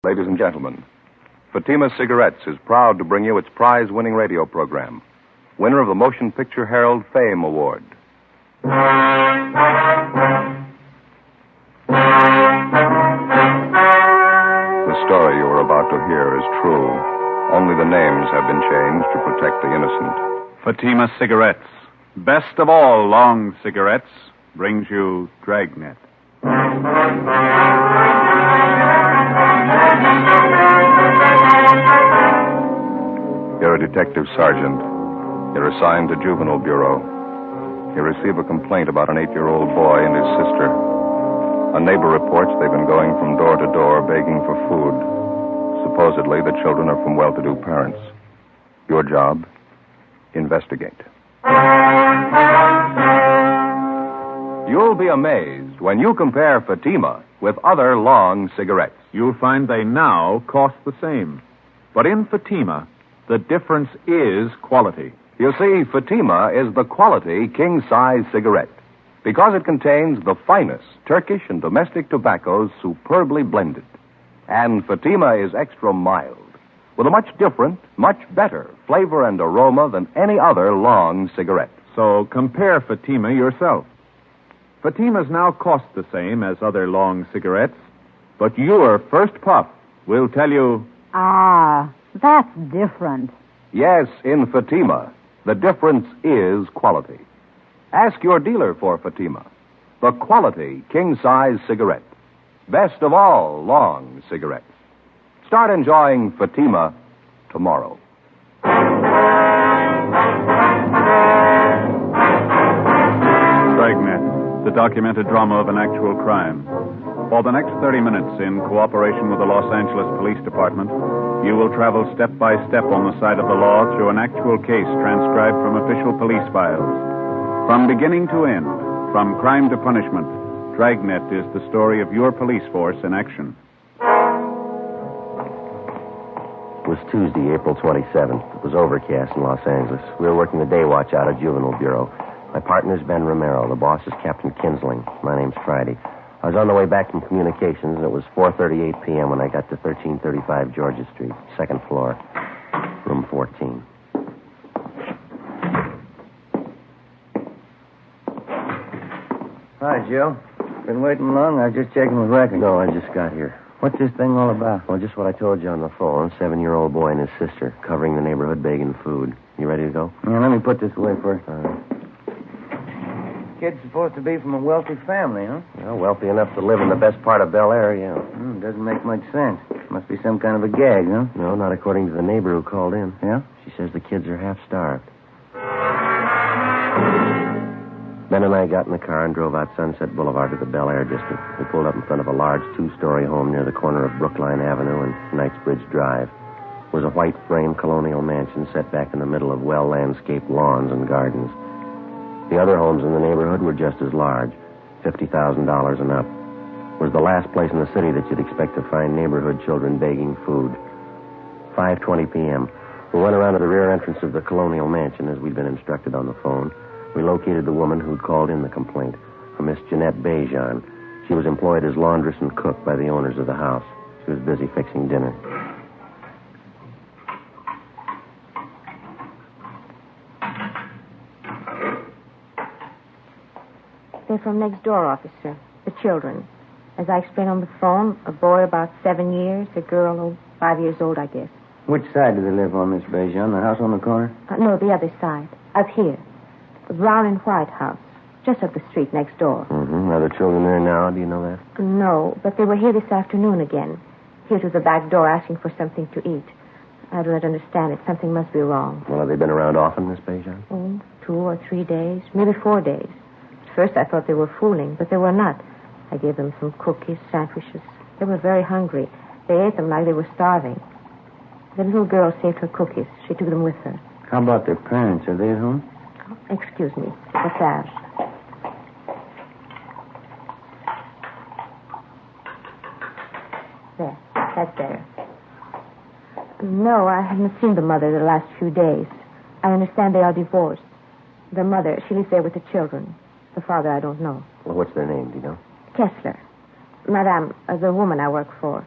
Ladies and gentlemen, Fatima Cigarettes is proud to bring you its prize-winning radio program, winner of the Motion Picture Herald Fame Award. The story you are about to hear is true. Only the names have been changed to protect the innocent. Fatima Cigarettes, best of all long cigarettes, brings you Dragnet. You're a detective sergeant. You're assigned to Juvenile Bureau. You receive a complaint about an 8-year-old boy and his sister. A neighbor reports they've been going from door to door begging for food. Supposedly, the children are from well-to-do parents. Your job? Investigate. You'll be amazed when you compare Fatima with other long cigarettes. You'll find they now cost the same. But in Fatima, the difference is quality. You see, Fatima is the quality king-size cigarette because it contains the finest Turkish and domestic tobaccos superbly blended. And Fatima is extra mild, with a much different, much better flavor and aroma than any other long cigarette. So compare Fatima yourself. Fatimas now cost the same as other long cigarettes, but your first puff will tell you... Ah, that's different. Yes, in Fatima, the difference is quality. Ask your dealer for Fatima, the quality king-size cigarette. Best of all long cigarettes. Start enjoying Fatima tomorrow. Dragnet, the documented drama of an actual crime. For the next 30 minutes, in cooperation with the Los Angeles Police Department, you will travel step by step on the side of the law through an actual case transcribed from official police files. From beginning to end, from crime to punishment, Dragnet is the story of your police force in action. It was Tuesday, April 27th. It was overcast in Los Angeles. We were working the day watch out of Juvenile Bureau. My partner's Ben Romero. The boss is Captain Kinsling. My name's Friday. I was on the way back from communications, and it was 4:38 p.m. when I got to 1335 Georgia Street, second floor, room 14. Hi, Joe. Been waiting long? I was just checking the record. No, I just got here. What's this thing all about? Well, just what I told you on the phone. 7-year-old boy and his sister covering the neighborhood begging food. You ready to go? Yeah, let me put this away first. All right. Kid's supposed to be from a wealthy family, huh? Well, wealthy enough to live in the best part of Bel Air, yeah. Doesn't make much sense. Must be some kind of a gag, huh? No, not according to the neighbor who called in. Yeah? She says the kids are half starved. Ben and I got in the car and drove out Sunset Boulevard to the Bel Air district. We pulled up in front of a large 2-story home near the corner of Brookline Avenue and Knightsbridge Drive. It was a white frame colonial mansion set back in the middle of well-landscaped lawns and gardens. The other homes in the neighborhood were just as large, $50,000 and up. It was the last place in the city that you'd expect to find neighborhood children begging food. 5:20 p.m. We went around to the rear entrance of the colonial mansion as we'd been instructed on the phone. We located the woman who'd called in the complaint, a Miss Jeanette Bejan. She was employed as laundress and cook by the owners of the house. She was busy fixing dinner. They're from next door, officer. The children. As I explained on the phone, a boy about 7 years, a girl 5 years old, I guess. Which side do they live on, Miss Bejan? The house on the corner? No, the other side. Up here. The brown and white house. Just up the street next door. Mm-hmm. Are the children there now? Do you know that? No, but they were here this afternoon again. Here to the back door asking for something to eat. I do not understand it. Something must be wrong. Well, have they been around often, Miss Bejan? 2 or 3 days, maybe 4 days. At first I thought they were fooling, but they were not. I gave them some cookies, sandwiches. They were very hungry. They ate them like they were starving. The little girl saved her cookies. She took them with her. How about their parents? Are they at home? Oh, excuse me. Passage. There. That's better. No, I haven't seen the mother the last few days. I understand they are divorced. The mother, she lives there with the children. The father, I don't know. Well, what's their name, do you know? Kesler. Madame, the woman I work for.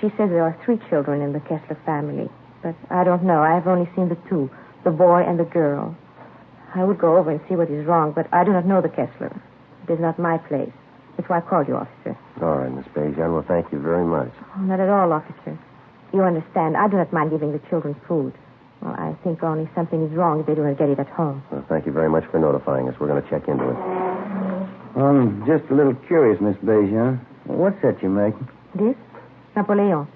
She says there are 3 children in the Kesler family. But I don't know. I have only seen the 2, the boy and the girl. I would go over and see what is wrong, but I do not know the Kesler. It is not my place. That's why I called you, officer. All right, Miss Bejan. Well, thank you very much. Oh, not at all, officer. You understand, I do not mind giving the children food. Well, I think only something is wrong if they do not get it at home. Well, thank you very much for notifying us. We're going to check into it. I'm just a little curious, Miss Bejan. What's that you're making? This? Napoleon.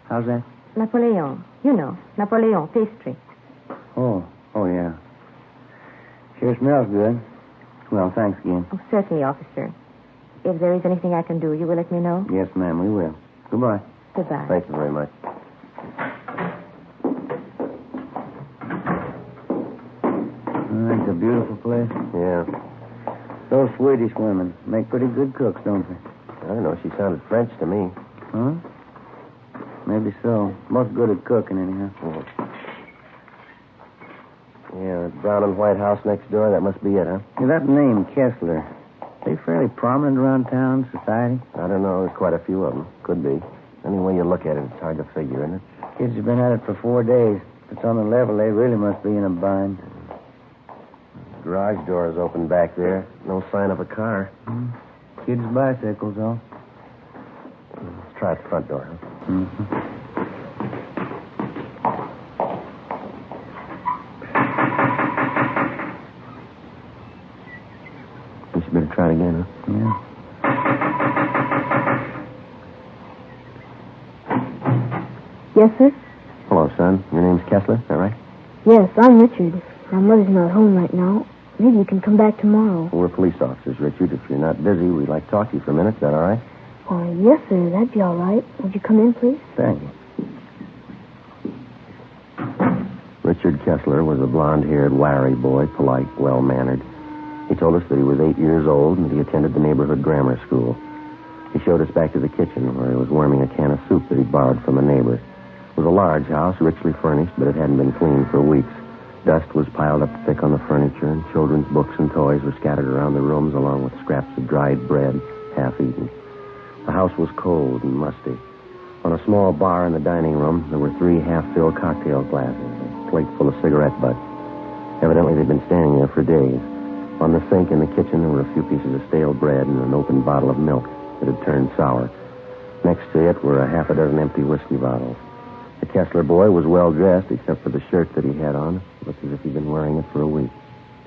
How's that? Napoleon. You know, Napoleon pastry. Oh, yeah. Sure smells good. Well, thanks again. Oh, certainly, officer. If there is anything I can do, you will let me know? Yes, ma'am, we will. Goodbye. Goodbye. Thank you very much. It's a beautiful place. Yeah. Those Swedish women make pretty good cooks, don't they? I don't know. She sounded French to me. Huh? Maybe so. Most good at cooking, anyhow. Yeah, that brown and white house next door, that must be it, huh? Yeah, that name, Kesler, they fairly prominent around town, society? I don't know. There's quite a few of them. Could be. Any way you look at it, it's hard to figure, isn't it? Kids have been at it for 4 days. If it's on the level, they really must be in a bind. The garage door is open back there. No sign of a car. Kids' bicycles, though. Let's try the front door, huh? Mm-hmm. We should better try it again, huh? Yeah. Yes, sir? Hello, son. Your name's Kesler, is that right? Yes, I'm Richard. My mother's not home right now. Maybe you can come back tomorrow. Well, we're police officers, Richard. If you're not busy, we'd like to talk to you for a minute. Is that all right? Yes, sir. That'd be all right. Would you come in, please? Thank you. Richard Kesler was a blonde-haired, wiry boy, polite, well-mannered. He told us that he was 8 years old and he attended the neighborhood grammar school. He showed us back to the kitchen where he was warming a can of soup that he borrowed from a neighbor. It was a large house, richly furnished, but it hadn't been cleaned for weeks. Dust was piled up thick on the furniture, and children's books and toys were scattered around the rooms along with scraps of dried bread, half-eaten. The house was cold and musty. On a small bar in the dining room, there were 3 half-filled cocktail glasses, a plate full of cigarette butts. Evidently, they'd been standing there for days. On the sink in the kitchen, there were a few pieces of stale bread and an open bottle of milk that had turned sour. Next to it were a half a dozen empty whiskey bottles. The Kesler boy was well-dressed, except for the shirt that he had on. It looked as if he'd been wearing it for a week.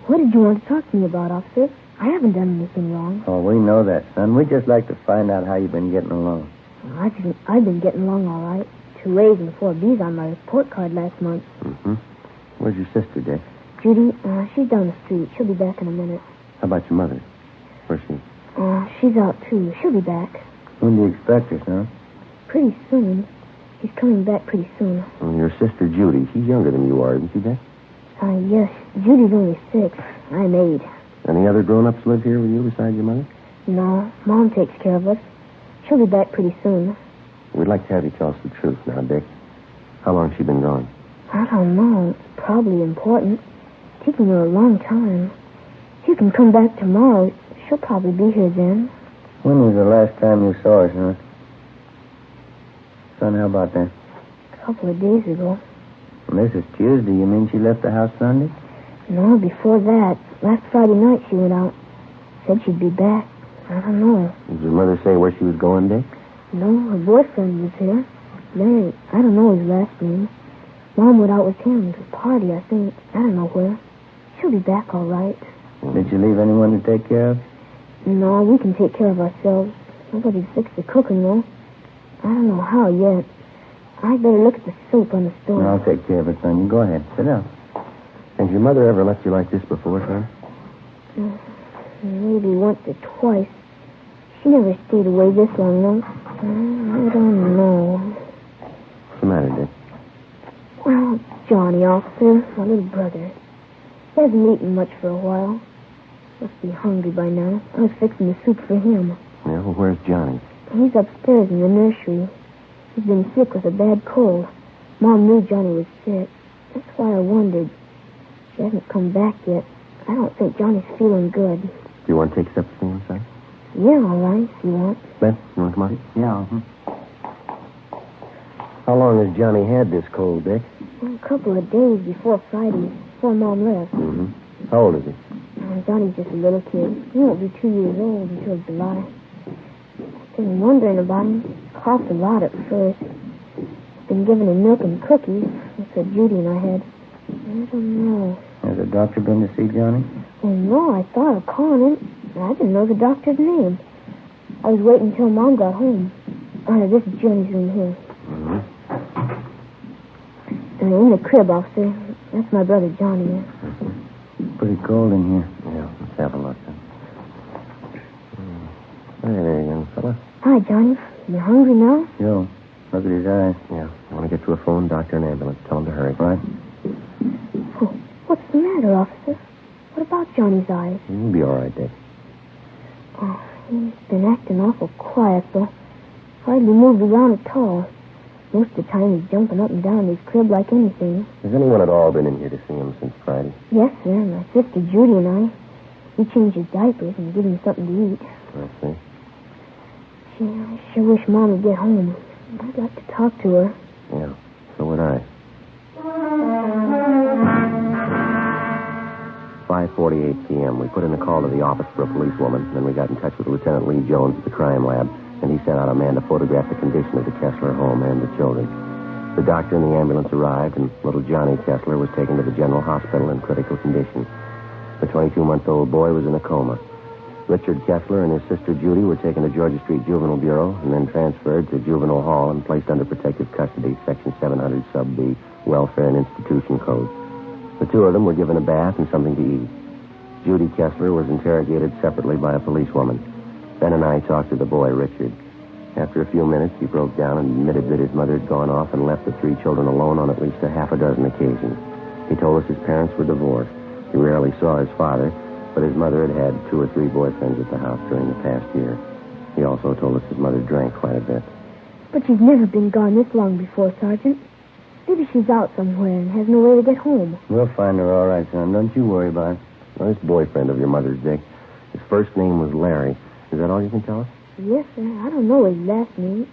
What did you want to talk to me about, officer? I haven't done anything wrong. Oh, we know that, son. We'd just like to find out how you've been getting along. I've been getting along all right. 2 A's and 4 B's on my report card last month. Mm-hmm. Where's your sister, Dick? Judy, she's down the street. She'll be back in a minute. How about your mother? Where's she? She's out, too. She'll be back. When do you expect her, son? Pretty soon. She's coming back pretty soon. Well, your sister, Judy, she's younger than you are, isn't she, Dick? Yes. Judy's only 6. I'm 8. Any other grown-ups live here with you besides your mother? No, Mom takes care of us. She'll be back pretty soon. We'd like to have you tell us the truth now, Dick. How long's she been gone? I don't know. It's probably important. Taking her a long time. If you can come back tomorrow, she'll probably be here then. When was the last time you saw her, son? Son, how about that? A couple of days ago. Well, this is Tuesday. You mean she left the house Sunday? No, before that. Last Friday night she went out. Said she'd be back. I don't know. Did your mother say where she was going, Dick? No, her boyfriend was here. Larry, I don't know his last name. Mom went out with him to a party, I think. I don't know where. She'll be back all right. Did you leave anyone to take care of? No, we can take care of ourselves. Nobody's fixed the cooking, though. I don't know how yet. I'd better look at the soup on the stove. No, I'll take care of it, son. You go ahead. Sit down. Has your mother ever left you like this before, son? Maybe once or twice. She never stayed away this long, though. I don't know. What's the matter, Dick? Well, Johnny, officer, my little brother. He hasn't eaten much for a while. Must be hungry by now. I was fixing the soup for him. Yeah, well, where's Johnny? He's upstairs in the nursery. He's been sick with a bad cold. Mom knew Johnny was sick. That's why I wondered. She hasn't come back yet. I don't think Johnny's feeling good. Do you want to take steps for him, son? Yeah, all right, if you want. Ben, you want to come on? Yeah. How long has Johnny had this cold, Dick? A couple of days before Friday, before Mom left. Mm-hmm. How old is he? Johnny's just a little kid. He won't be 2 years old until July. I've been wondering about him. He coughed a lot at first. Been giving him milk and cookies. That's what Judy and I had. I don't know. Has the doctor been to see Johnny? Oh, no, I thought of calling him. I didn't know the doctor's name. I was waiting until Mom got home. This is Johnny's room here. Mm-hmm. In the crib, officer. That's my brother Johnny. Pretty cold in here. Yeah, let's have a look then. Hey there, young fella. Hi, Johnny. You hungry now? Joe, look at his eyes. Yeah, I want to get to a phone, doctor, and ambulance. Tell him to hurry. Right? Oh, what's the matter, officer? What about Johnny's eyes? He'll be all right, Dick. Oh, he's been acting awful quiet, though. Hardly moved around at all. Most of the time he's jumping up and down in his crib like anything. Has anyone at all been in here to see him since Friday? Yes, sir. My sister Judy and I. We changed his diapers and give him something to eat. I see. Gee, I sure wish Mom would get home. I'd like to talk to her. Yeah, so would I. 5:48 p.m. We put in a call to the office for a policewoman, then we got in touch with Lieutenant Lee Jones at the crime lab, and he sent out a man to photograph the condition of the Kesler home and the children. The doctor and the ambulance arrived, and little Johnny Kesler was taken to the general hospital in critical condition. The 22-month-old boy was in a coma. Richard Kesler and his sister Judy were taken to Georgia Street Juvenile Bureau and then transferred to Juvenile Hall and placed under protective custody, Section 700 Sub B, Welfare and Institution Code. The two of them were given a bath and something to eat. Judy Kesler was interrogated separately by a policewoman. Ben and I talked to the boy, Richard. After a few minutes, he broke down and admitted that his mother had gone off and left the three children alone on at least a half a dozen occasions. He told us his parents were divorced. He rarely saw his father, but his mother had had 2 or 3 boyfriends at the house during the past year. He also told us his mother drank quite a bit. But she's never been gone this long before, Sergeant. Maybe she's out somewhere and has no way to get home. We'll find her all right, son. Don't you worry about it. Well, this boyfriend of your mother's, Dick, his first name was Larry. Is that all you can tell us? Yes, sir. I don't know his last name.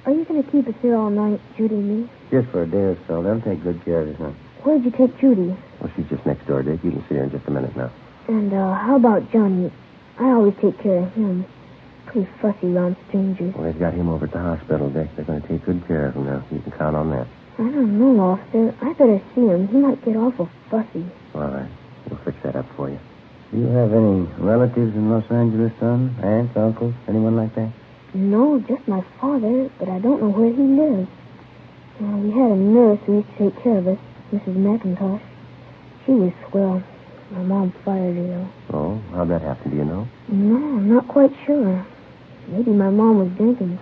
Are you going to keep us here all night, Judy and me? Just for a day or so. They'll take good care of you, son. Where'd you take Judy? Well, she's just next door, Dick. You can see her in just a minute now. And how about Johnny? I always take care of him. Pretty fussy around strangers. Well, they've got him over at the hospital, Dick. They're going to take good care of him now. You can count on that. I don't know, officer. I better see him. He might get awful fussy. All right. We'll fix that up for you. Do you have any relatives in Los Angeles, son? Aunts, uncles, anyone like that? No, just my father, but I don't know where he lives. We had a nurse who used to take care of us, Mrs. McIntosh. She was swell. My mom fired her, though. Oh, how'd that happen? Do you know? No, I'm not quite sure. Maybe my mom was drinking.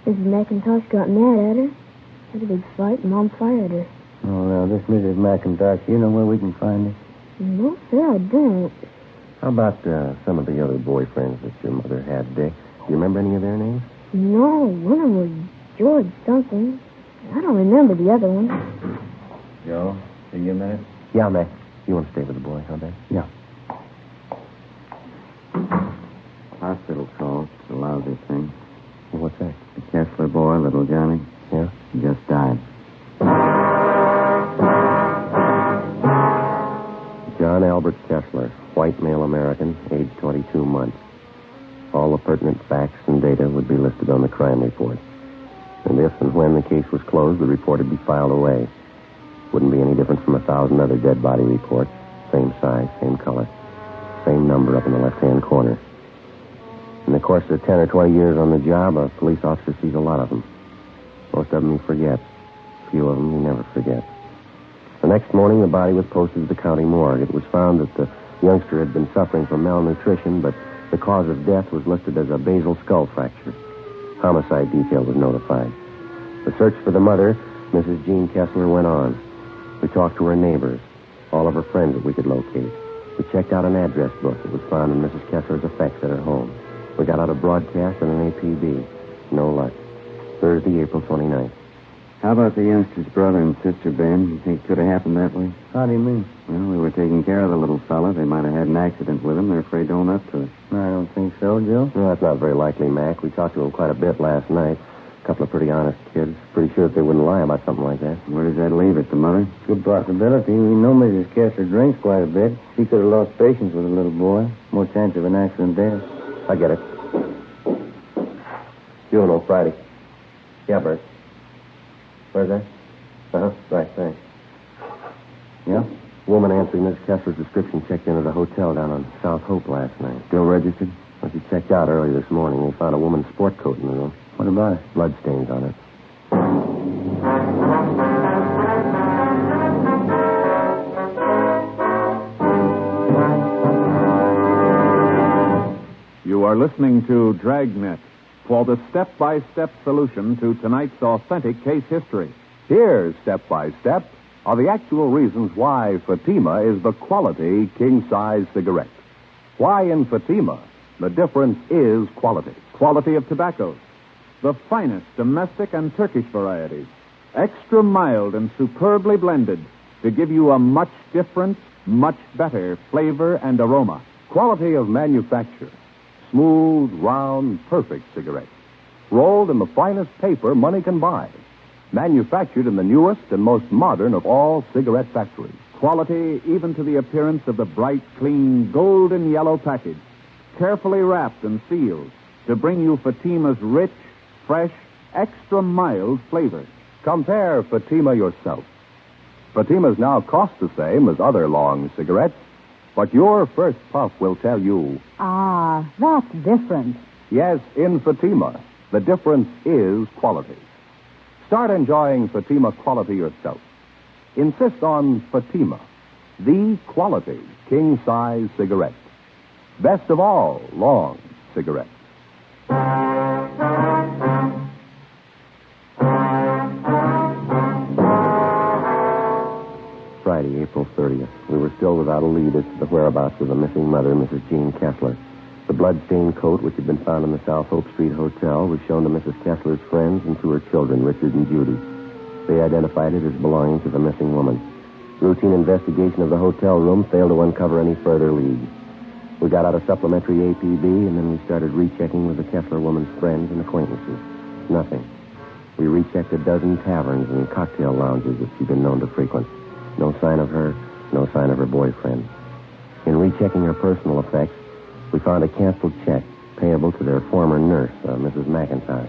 Mrs. McIntosh got mad at her. Had a big fight, and Mom fired her. Oh, now, this Mrs. McIntosh, you know where we can find her? No, sir, I don't. How about some of the other boyfriends that your mother had, Dick? Do you remember any of their names? No, one of them was George something. I don't remember the other one. Joe, see you a minute? Yeah, Mac. You want to stay with the boy, huh, Dick? Yeah. Hospital call. It's a lousy thing. Well, what's that? The Kesler boy, little Johnny, Yeah? he just died. John Albert Kesler, white male American, age 22 months. All the pertinent facts and data would be listed on the crime report. And if and when the case was closed, the report would be filed away. Wouldn't be any different from 1,000 other dead body reports. Same size, same color, same number up in the left-hand corner. In the course of 10 or 20 years on the job, a police officer sees a lot of them. Most of them he forgets. A few of them he never forgets. The next morning, the body was posted to the county morgue. It was found that the youngster had been suffering from malnutrition, but the cause of death was listed as a basal skull fracture. Homicide detail was notified. The search for the mother, Mrs. Jean Kesler, went on. We talked to her neighbors, all of her friends that we could locate. We checked out an address book that was found in Mrs. Kessler's effects at her home. We got out a broadcast and an APB. No luck. Thursday, April 29th. How about the youngster's brother and sister, Ben? You think it could have happened that way? How do you mean? Well, we were taking care of the little fella. They might have had an accident with him. They're afraid to own up to it. I don't think so, Joe. No, that's not very likely, Mac. We talked to him quite a bit last night. A couple of pretty honest kids. Pretty sure that they wouldn't lie about something like that. Where does that leave it, the mother? Good possibility. We know Mrs. Kesler drinks quite a bit. She could have lost patience with a little boy. More chance of an accident there. I get it. Funeral Friday. Yeah, Bert. Where's that? Uh-huh. Right, thanks. Yeah? Woman answering Miss Kessler's description checked into the hotel down on South Hope last night. Still registered? When she checked out early this morning, they found a woman's sport coat in the room. What about it? Blood stains on it. You are listening to Dragnet for the step-by-step solution to tonight's authentic case history. Here's step-by-step are the actual reasons why Fatima is the quality king-size cigarette. Why in Fatima the difference is quality. Quality of tobaccos. The finest domestic and Turkish varieties. Extra mild and superbly blended to give you a much different, much better flavor and aroma. Quality of manufacture. Smooth, round, perfect cigarettes. Rolled in the finest paper money can buy. Manufactured in the newest and most modern of all cigarette factories. Quality even to the appearance of the bright, clean, golden yellow package. Carefully wrapped and sealed to bring you Fatima's rich, fresh, extra mild flavor. Compare Fatima yourself. Fatimas now cost the same as other long cigarettes, but your first puff will tell you, Ah, that's different. yes, in Fatima, the difference is quality. Start enjoying Fatima quality yourself. Insist on Fatima, the quality king-size cigarette. Best of all, long cigarettes. Friday, April 30th. We were still without a lead as to the whereabouts of the missing mother, Mrs. Jean Kesler. The blood-stained coat, which had been found in the South Hope Street Hotel, was shown to Mrs. Kessler's friends and to her children, Richard and Judy. They identified it as belonging to the missing woman. Routine investigation of the hotel room failed to uncover any further leads. We got out a supplementary APB, and then we started rechecking with the Kesler woman's friends and acquaintances. Nothing. We rechecked a dozen taverns and cocktail lounges that she'd been known to frequent. No sign of her, no sign of her boyfriend. In rechecking her personal effects, we found a canceled check payable to their former nurse, Mrs. McIntyre.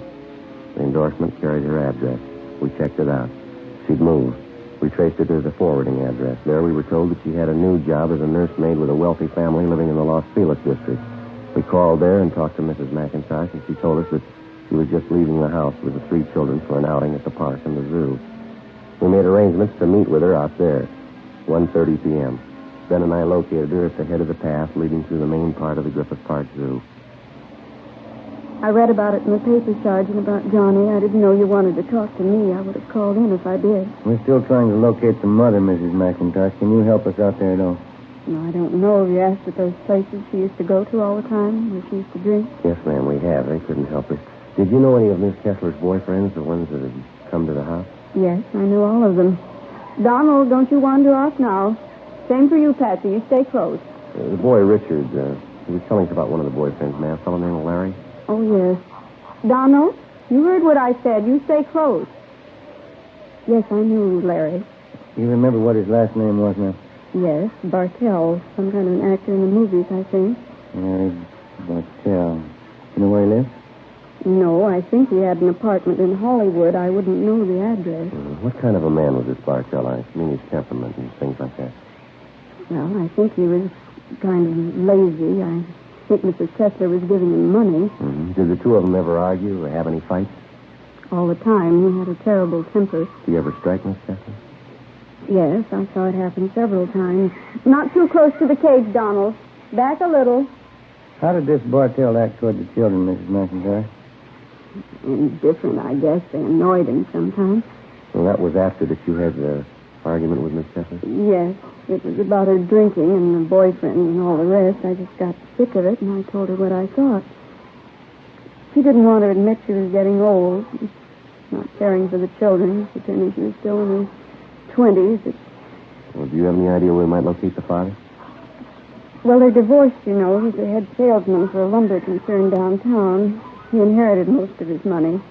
The endorsement carried her address. We checked it out. She'd moved. We traced her to the forwarding address. There we were told that she had a new job as a nursemaid with a wealthy family living in the Los Feliz district. We called there and talked to Mrs. McIntyre, and she told us that she was just leaving the house with the 3 children for an outing at the park and the zoo. We made arrangements to meet with her out there, 1:30 p.m. Ben and I located her at the head of the path leading through the main part of the Griffith Park Zoo. I read about it in the paper, Sergeant, about Johnny. I didn't know you wanted to talk to me. I would have called in if I did. We're still trying to locate the mother, Mrs. McIntosh. Can you help us out there at all? No, I don't know. Have you asked at those places she used to go to all the time, where she used to drink? Yes, ma'am, we have. They couldn't help her. Did you know any of Miss Kessler's boyfriends, the ones that had come to the house? Yes, I knew all of them. Donald, don't you wander off now. Same for you, Patsy. You stay close. The boy, Richard, he was telling us about one of the boyfriends, ma'am, a fellow named Larry. Oh, yes. Donald, you heard what I said. You stay close. Yes, I knew Larry. You remember what his last name was, ma'am? Yes, Bartell. Some kind of an actor in the movies, I think. Larry Bartell. You know where he lives? No, I think he had an apartment in Hollywood. I wouldn't know the address. What kind of a man was this Bartell? I mean his temperament and things like that. Well, I think he was kind of lazy. I think Mrs. Kesler was giving him money. Mm-hmm. Did the two of them ever argue or have any fights? All the time. He had a terrible temper. Did he ever strike Miss Kessler? Yes, I saw it happen several times. Not too close to the cage, Donald. Back a little. How did this Bartell act toward the children, Mrs. McIntyre? Different, I guess. They annoyed him sometimes. Well, that was after that you had the argument with Miss Kessler? Yes. It was about her drinking and the boyfriend and all the rest. I just got sick of it, and I told her what I thought. She didn't want to admit she was getting old, not caring for the children, pretending she was still in her 20s. Well, do you have any idea where we might locate the father? Well, they're divorced, you know. He's the head salesman for a lumber concern downtown. He inherited most of his money.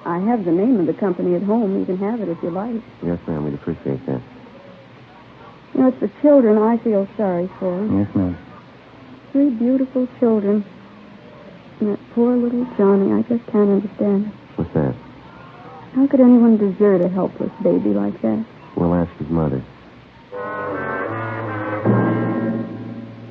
I have the name of the company at home. You can have it if you like. Yes, ma'am. We'd appreciate that. You know, it's the children I feel sorry for. Yes, ma'am. 3 beautiful children. And that poor little Johnny, I just can't understand it. What's that? How could anyone desert a helpless baby like that? We'll ask his mother.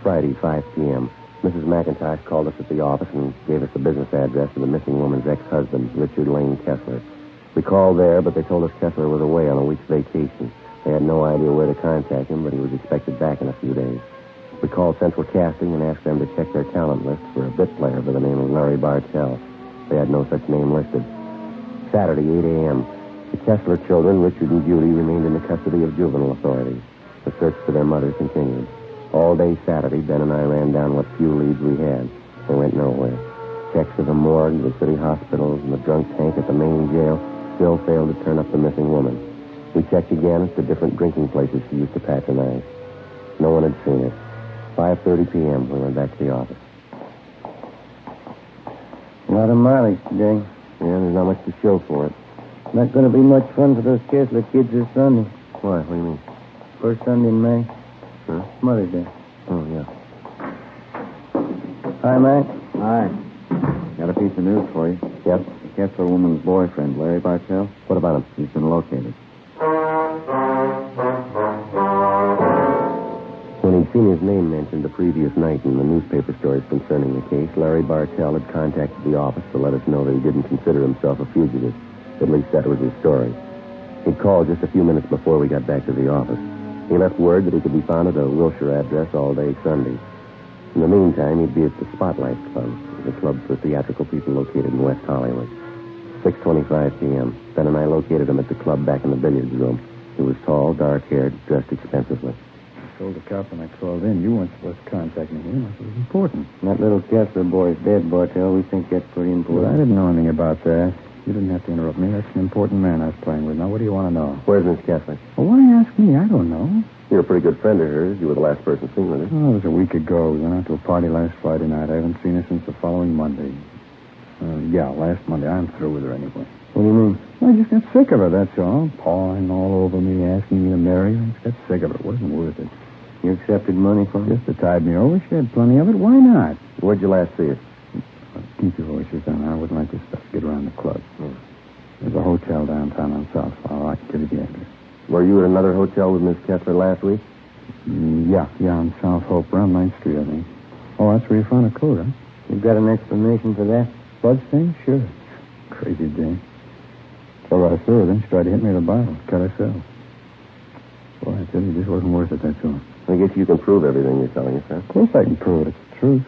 Friday, 5 p.m. Mrs. McIntosh called us at the office and gave us the business address of the missing woman's ex-husband, Richard Lane Kesler. We called there, but they told us Kesler was away on a week's vacation. They had no idea where to contact him, but he was expected back in a few days. We called Central Casting and asked them to check their talent list for a bit player by the name of Larry Bartell. They had no such name listed. Saturday, 8 a.m. The Kesler children, Richard and Judy, remained in the custody of juvenile authorities. The search for their mother continued. All day Saturday, Ben and I ran down what few leads we had. They went nowhere. Checks to the morgue, the city hospitals, and the drunk tank at the main jail still failed to turn up the missing woman. We checked again at the different drinking places she used to patronize. No one had seen her. 5:30 p.m., we went back to the office. A lot of mileage today. Yeah, there's not much to show for it. Not going to be much fun for those Kesler kids this Sunday. Why? What do you mean? First Sunday in May. Huh? Mother's Day. Oh, yeah. Hi, Mac. Hi. Got a piece of news for you. Yep. The Kesler woman's boyfriend, Larry Bartell. What about him? He's been located. When he'd seen his name mentioned the previous night in the newspaper stories concerning the case, Larry Bartell had contacted the office to let us know that he didn't consider himself a fugitive. At least that was his story. He'd called just a few minutes before we got back to the office. He left word that he could be found at a Wilshire address all day Sunday. In the meantime, he'd be at the Spotlight Club, the club for theatrical people located in West Hollywood. 6:25 p.m. Ben and I located him at the club back in the billiards room. He was tall, dark-haired, dressed expensively. I told the cop when I called in, you weren't supposed to contact me here. It was important. That little Kesler boy's dead, Bartell. We think that's pretty important. Well, I didn't know anything about that. You didn't have to interrupt me. That's an important man I was playing with. Now, what do you want to know? Where's Miss Kesler? Well, why ask me? I don't know. You're a pretty good friend of hers. You were the last person seen with her. Oh, it was a week ago. We went out to a party last Friday night. I haven't seen her since the following Monday. Last Monday. I'm through with her anyway. What do you mean? Well, I just got sick of her, that's all. Pawing all over me, asking me to marry her. I just got sick of it. It wasn't worth it. You accepted money for her? Just to tide me over. She had plenty of it. Why not? Where'd you last see her? Keep your voices down. I wouldn't like this stuff to get around the club. There's a hotel downtown on South Flower. I can give you the address. Were you at another hotel with Miss Kesler last week? Yeah, on South Hope, around 9th Street, I think. Oh, that's where you found a coat, huh? You've got an explanation for that? Bloodstain? Sure. Crazy day. So I saw her, then she tried to hit me with a bottle. Cut herself. Boy, I tell you, this wasn't worth it, that's all. I guess you can prove everything you're telling us, huh? Of course I can prove it. It's the truth.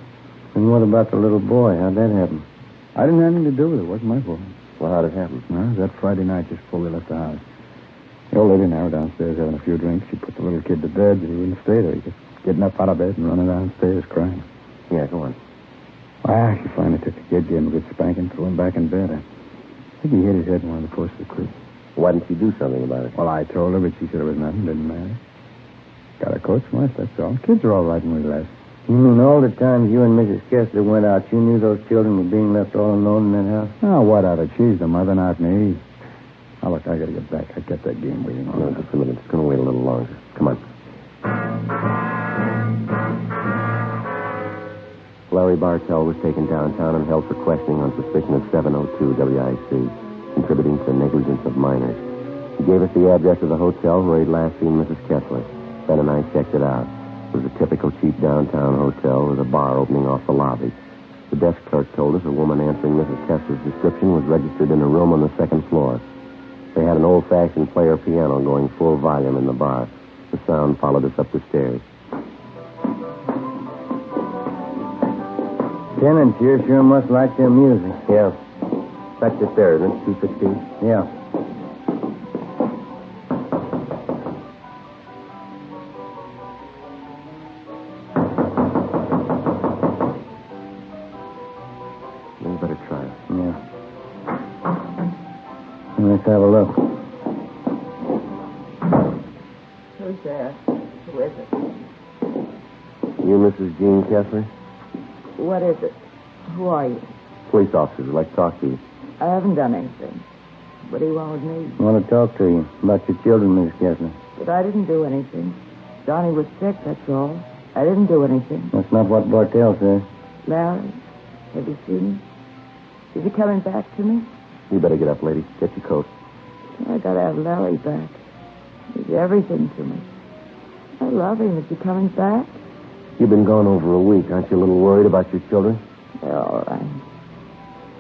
And what about the little boy? How'd that happen? I didn't have anything to do with it. It wasn't my fault. Well, how'd it happen? No, it was that Friday night just before we left the house. The old lady and I were downstairs having a few drinks. She put the little kid to bed, but he wouldn't stay there. He kept getting up out of bed and running downstairs crying. Yeah, go on. Well, she finally took the kid, gave him a good spanking, threw him back in bed. I think he hit his head in one of the posts of the creek. Why didn't you do something about it? Well, I told her, but she said it was nothing. Didn't matter. Got a coat smashed, that's all. Kids are all right when we left. You mean all the times you and Mrs. Kesler went out, you knew those children were being left all alone in that house? Oh, what of it? She's the mother, not me. Now, look, I got to get back. I kept that game waiting on. No, just a minute. It's going to wait a little longer. Come on. Larry Bartell was taken downtown and held for questioning on suspicion of 702 WIC, contributing to negligence of minors. He gave us the address of the hotel where he'd last seen Mrs. Kesler. Ben and I checked it out. It was a typical cheap downtown hotel with a bar opening off the lobby. The desk clerk told us a woman answering Mrs. Kessler's description was registered in a room on the second floor. They had an old-fashioned player piano going full volume in the bar. The sound followed us up the stairs. Tenants here sure must like their music. Yeah. That's just there, isn't it? 216? Yeah. You better try it. Yeah. Let's have a look. Who's there? Who is it? You Mrs. Jean Kesler? What is it? Who are you? Police officers would like to talk to you. I haven't done anything. but he won't need. I want to talk to you about your children, Miss Kesler. But I didn't do anything. Johnny was sick, that's all. I didn't do anything. That's not what Bartell says. Larry, have you seen him? Is he coming back to me? You better get up, lady. Get your coat. I gotta have Larry back. He's everything to me. I love him. Is he coming back? You've been gone over a week. Aren't you a little worried about your children? They're all right.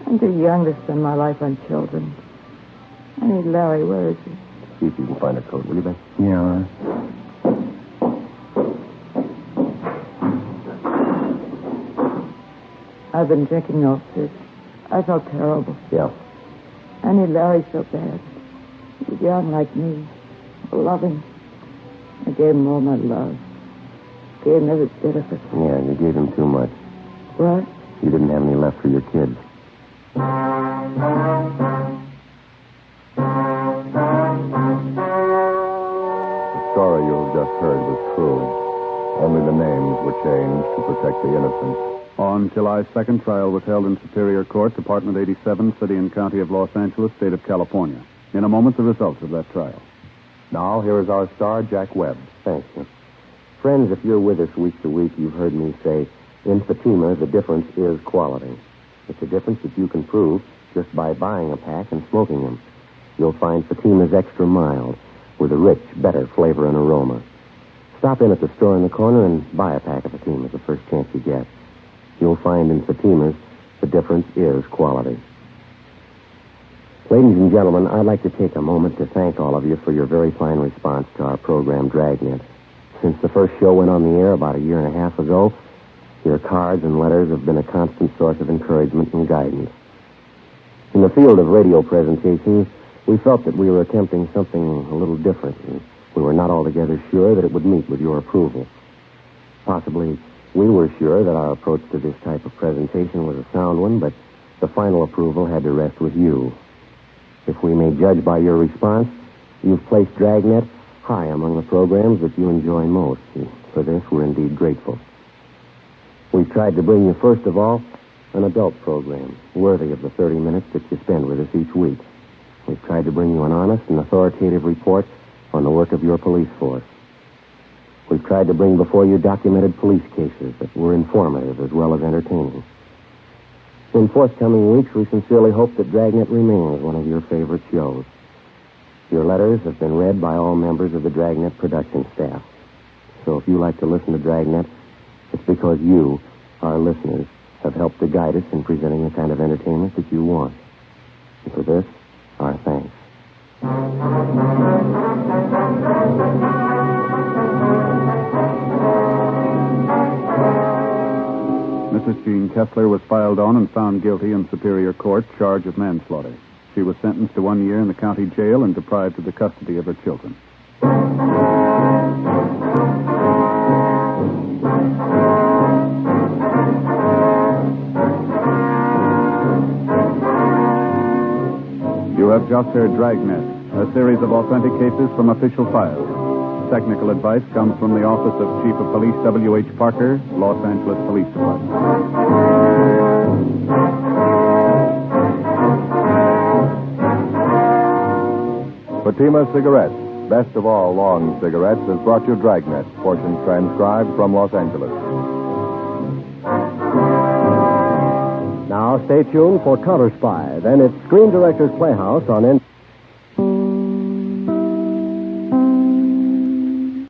I'm too young to spend my life on children. I need Larry. Where is he? See if you can find a coat, will you, Ben? Yeah, all right. I've been drinking off this. I felt terrible. Yeah. I need Larry so bad. He was young like me. Loving. I gave him all my love. Gave him every bit of it. Yeah, you gave him too much. What? You didn't have any left for your kids. The story you've just heard was true. Only the names were changed to protect the innocent. On July 2nd, trial was held in Superior Court, Department 87, City and County of Los Angeles, State of California. In a moment, the results of that trial. Now, here is our star, Jack Webb. Thanks, Jim. Friends, if you're with us week to week, you've heard me say, in Fatima, the difference is quality. It's a difference that you can prove just by buying a pack and smoking them. You'll find Fatima's extra mild, with a rich, better flavor and aroma. Stop in at the store in the corner and buy a pack of Fatimas the first chance you get. You'll find in Fatimas, the difference is quality. Ladies and gentlemen, I'd like to take a moment to thank all of you for your very fine response to our program, Dragnet. Since the first show went on the air about a year and a half ago, your cards and letters have been a constant source of encouragement and guidance. In the field of radio presentations, we felt that we were attempting something a little different, and we were not altogether sure that it would meet with your approval. Possibly, we were sure that our approach to this type of presentation was a sound one, but the final approval had to rest with you. If we may judge by your response, you've placed Dragnet high among the programs that you enjoy most. And for this, we're indeed grateful. We've tried to bring you, first of all, an adult program worthy of the 30 minutes that you spend with us each week. We've tried to bring you an honest and authoritative report on the work of your police force. We've tried to bring before you documented police cases that were informative as well as entertaining. In forthcoming weeks, we sincerely hope that Dragnet remains one of your favorite shows. Your letters have been read by all members of the Dragnet production staff. So if you like to listen to Dragnet, it's because you, our listeners, have helped to guide us in presenting the kind of entertainment that you want. And for this, our thanks. Mrs. Jean Kesler was filed on and found guilty in Superior Court, charge of manslaughter. She was sentenced to 1 year in the county jail and deprived of the custody of her children. You have just heard Dragnet, a series of authentic cases from official files. Technical advice comes from the Office of Chief of Police W.H. Parker, Los Angeles Police Department. Fatima Cigarettes, best of all long cigarettes, has brought you Dragnet, portions transcribed from Los Angeles. Now stay tuned for Counter Spy. Then it's Screen Director's Playhouse on